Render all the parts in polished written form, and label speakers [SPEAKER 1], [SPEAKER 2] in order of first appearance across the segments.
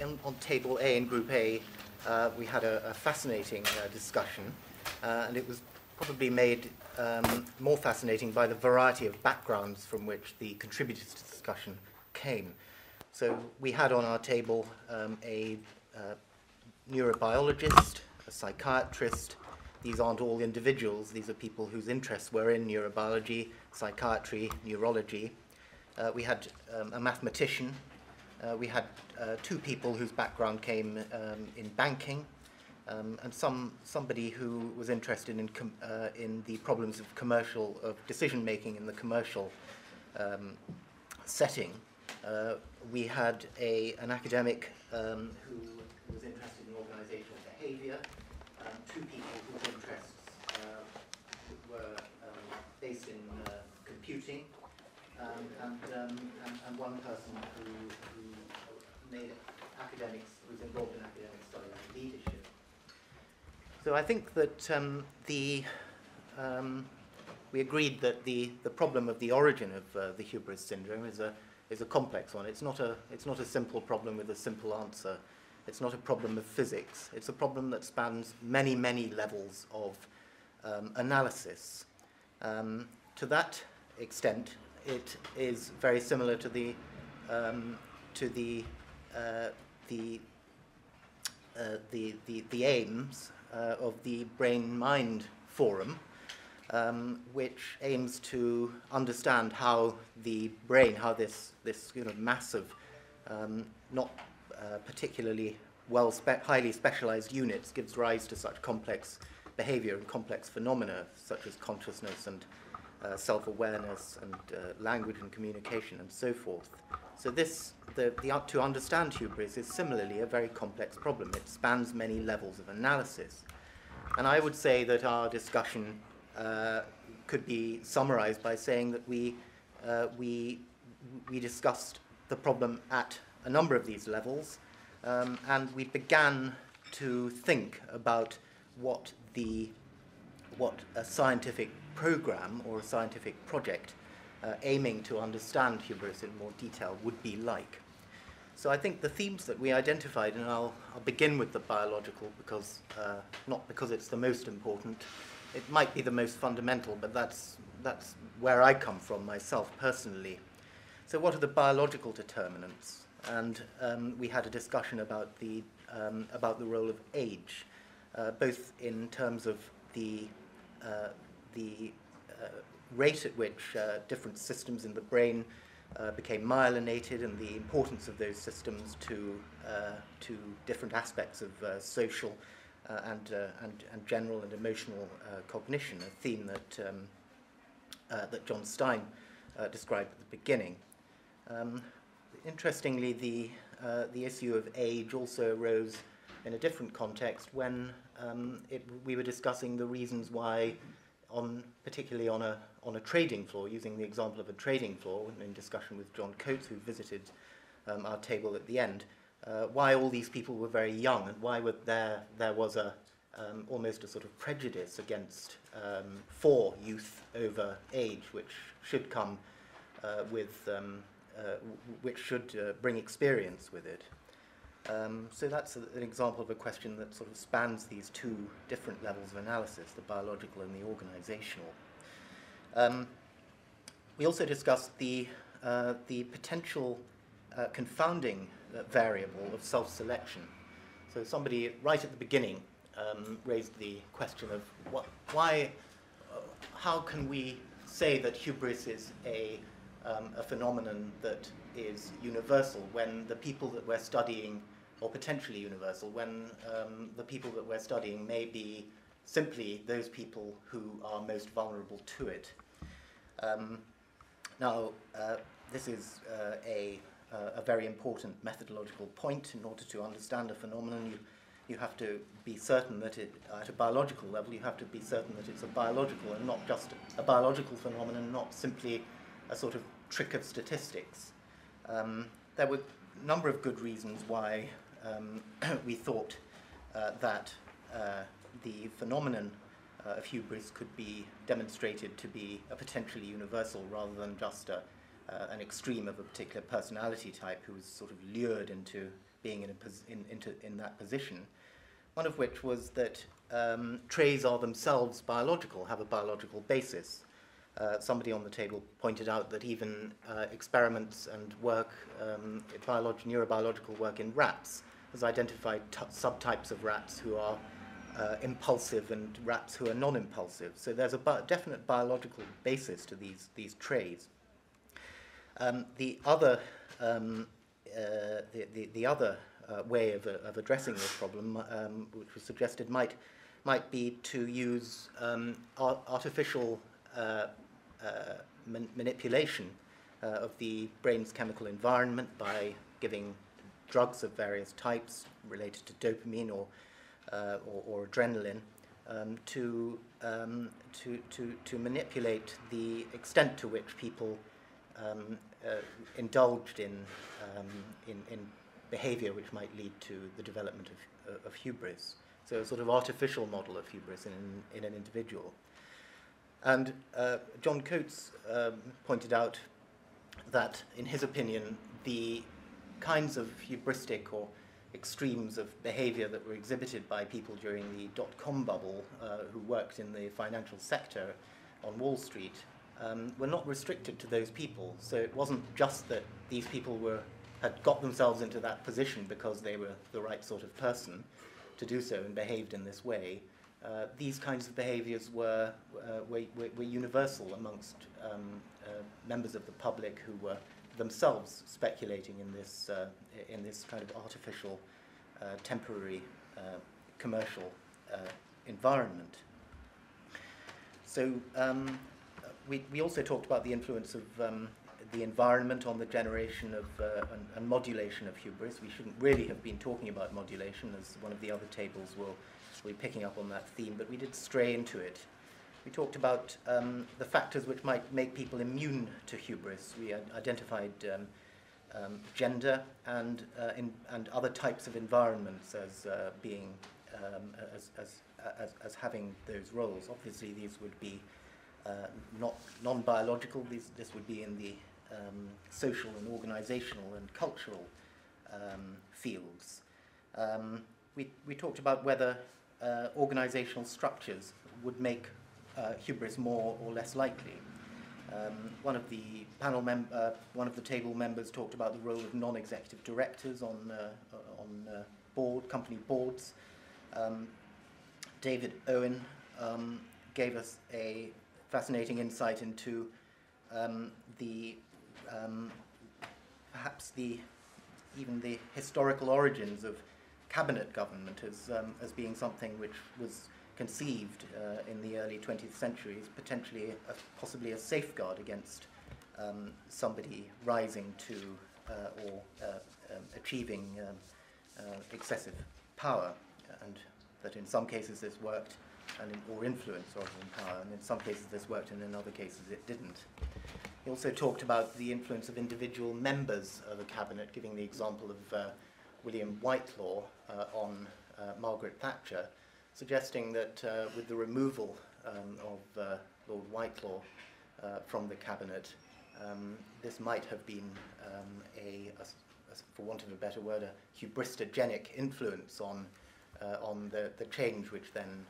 [SPEAKER 1] on table A, in Group A, we had a fascinating discussion, and it was probably made more fascinating by the variety of backgrounds from which the contributors to the discussion came. So we had on our table a neurobiologist, a psychiatrist. These aren't all individuals. These are people whose interests were in neurobiology, psychiatry, neurology. We had a mathematician. We had two people whose background came in banking, and somebody who was interested in the problems of decision-making in the commercial setting. We had an academic who was interested in organizational behavior, two people whose interests were based in computing, and one person who made academics, who was involved in academic study and leadership. So I think that we agreed that the problem of the origin of the hubris syndrome is a complex one. It's not a simple problem with a simple answer. It's not a problem of physics. It's a problem that spans many, many levels of analysis. To that extent, it is very similar to the aims of the Brain-Mind Forum, which aims to understand how the brain, how this massive, not particularly highly specialized units gives rise to such complex behavior and complex phenomena such as consciousness and self-awareness and language and communication and so forth. So to understand hubris is similarly a very complex problem. It spans many levels of analysis. And I would say that our discussion could be summarized by saying that we discussed the problem at a number of these levels, and we began to think about what a scientific program or a scientific project aiming to understand hubris in more detail would be like. So I think the themes that we identified, and I'll begin with the biological, because not because it's the most important. It might be the most fundamental, but that's where I come from myself personally. So what are the biological determinants? And we had a discussion about the role of age, both in terms of the rate at which different systems in the brain became myelinated, and the importance of those systems to different aspects of social and general and emotional cognition, a theme that John Stein described at the beginning. Interestingly, the issue of age also arose in a different context when we were discussing the reasons why, particularly on a trading floor, using the example of a trading floor in discussion with John Coates, who visited our table at the end, why all these people were very young, and why there was almost a sort of prejudice for youth over age, which should come which should bring experience with it. So that's an example of a question that sort of spans these two different levels of analysis, the biological and the organizational. We also discussed the potential confounding variable of self-selection. So somebody right at the beginning raised the question of how can we say that hubris is a phenomenon that is universal when the people that we're studying, or potentially universal, when the people that we're studying may be simply those people who are most vulnerable to it. Now, this is a very important methodological point. In order to understand a phenomenon, you have to be certain that at a biological level, you have to be certain that it's a biological and not just a biological phenomenon, not simply a sort of trick of statistics. There were a number of good reasons why we thought that the phenomenon of hubris could be demonstrated to be a potentially universal rather than just an extreme of a particular personality type who was sort of lured into being in that position, one of which was that trays are themselves biological, have a biological basis. Somebody on the table pointed out that even experiments and work, neurobiological work in rats, has identified subtypes of rats who are impulsive and rats who are non-impulsive. So there's a definite biological basis to these traits. The other way of addressing this problem, which was suggested, might be to use artificial manipulation of the brain's chemical environment by giving drugs of various types related to dopamine or adrenaline to manipulate the extent to which people indulged in behavior which might lead to the development of hubris. So a sort of artificial model of hubris in an individual. And John Coates pointed out that, in his opinion, the kinds of hubristic or extremes of behavior that were exhibited by people during the dot-com bubble who worked in the financial sector on Wall Street were not restricted to those people. So it wasn't just that these people had got themselves into that position because they were the right sort of person to do so and behaved in this way. These kinds of behaviors were universal amongst members of the public who were themselves speculating in this kind of artificial, temporary, commercial environment. So we also talked about the influence of the environment on the generation of and modulation of hubris. We shouldn't really have been talking about modulation, as one of the other tables will be picking up on that theme, but we did stray into it. We talked about the factors which might make people immune to hubris. We identified gender and other types of environments as being as having those roles. Obviously, these would be not non-biological. This would be in the social and organizational and cultural fields. We talked about whether organizational structures would make hubris more or less likely. One of the table members talked about the role of non-executive directors on company boards. David Owen gave us a fascinating insight into perhaps even the historical origins of cabinet government as being something which was conceived in the early 20th century as potentially possibly a safeguard against somebody rising to or achieving excessive power, and that in some cases this worked, or influence rather than power, and in some cases this worked and in other cases it didn't. He also talked about the influence of individual members of a cabinet, giving the example of William Whitelaw on Margaret Thatcher, suggesting that with the removal of Lord Whitelaw from the cabinet, this might have been for want of a better word, a hubristogenic influence on the change which then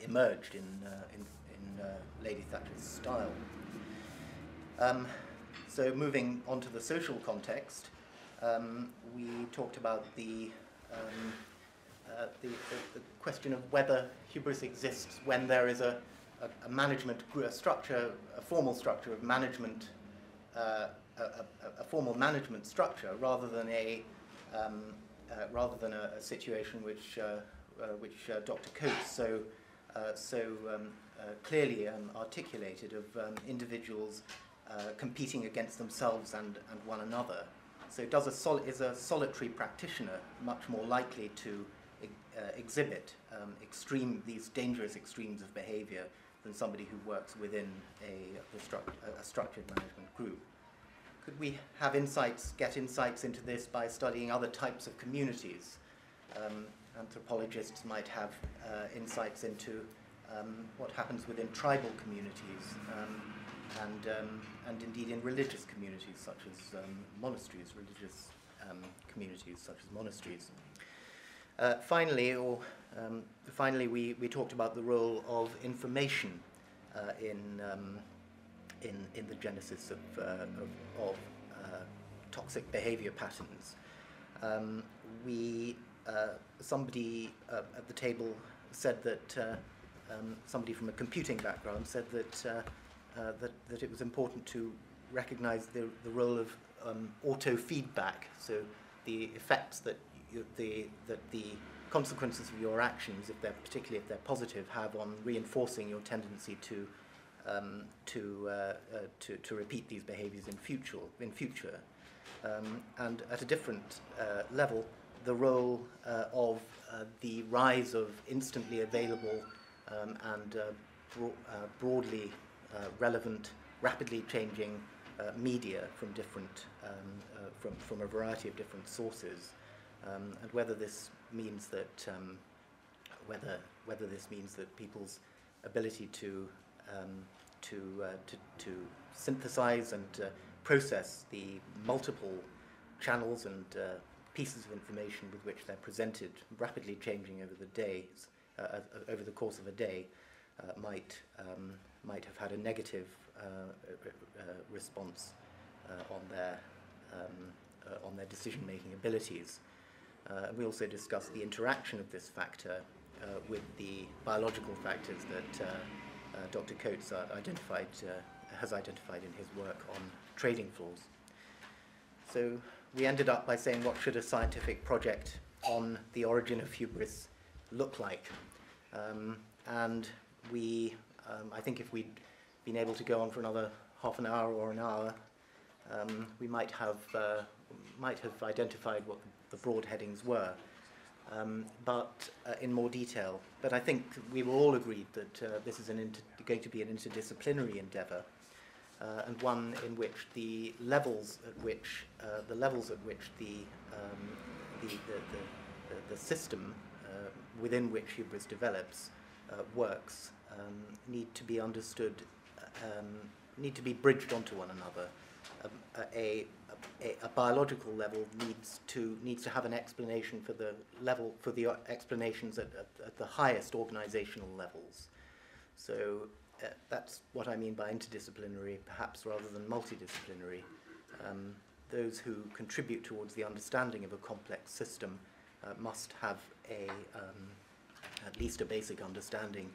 [SPEAKER 1] emerged in Lady Thatcher's style. So moving on to the social context, we talked about the question of whether hubris exists when there is a management structure, a formal structure of management, a formal management structure, rather than a situation which Dr. Coates so clearly articulated of individuals competing against themselves and one another. So is a solitary practitioner much more likely to exhibit these dangerous extremes of behavior than somebody who works within a structured management group? Could we get insights into this by studying other types of communities? Anthropologists might have insights into what happens within tribal communities and indeed in religious communities such as monasteries, religious communities such as monasteries. Finally, we talked about the role of information in the genesis of toxic behavior patterns. Somebody at the table said that somebody from a computing background said that it was important to recognize the role of auto-feedback, so the effects that the consequences of your actions, particularly if they're positive, have on reinforcing your tendency to repeat these behaviors in future. And at a different level, the role of the rise of instantly available and broadly relevant, rapidly changing media from from a variety of different sources, and whether this means that people's ability to synthesize and process the multiple channels and pieces of information with which they're presented, rapidly changing over the days, over the course of a day, might have had a negative response on their decision-making abilities. We also discussed the interaction of this factor with the biological factors that Dr. Coates has identified in his work on trading floors. So we ended up by saying, what should a scientific project on the origin of hubris look like? And I think if we'd been able to go on for another half an hour or an hour, we might have identified what the broad headings were, but in more detail. But I think we were all agreed that this is going to be an interdisciplinary endeavour, and one in which the levels at which the system within which hubris develops works need to be understood, need to be bridged onto one another. A biological level needs to have an explanation for the explanations at the highest organizational levels. So that's what I mean by interdisciplinary, perhaps rather than multidisciplinary. Those who contribute towards the understanding of a complex system must have at least a basic understanding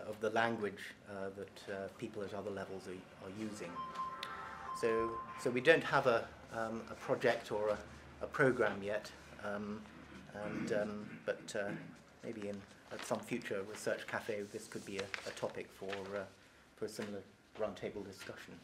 [SPEAKER 1] of the language that people at other levels are using. So we don't have a project or a program yet, but maybe at some future research cafe this could be a topic for a similar roundtable discussion.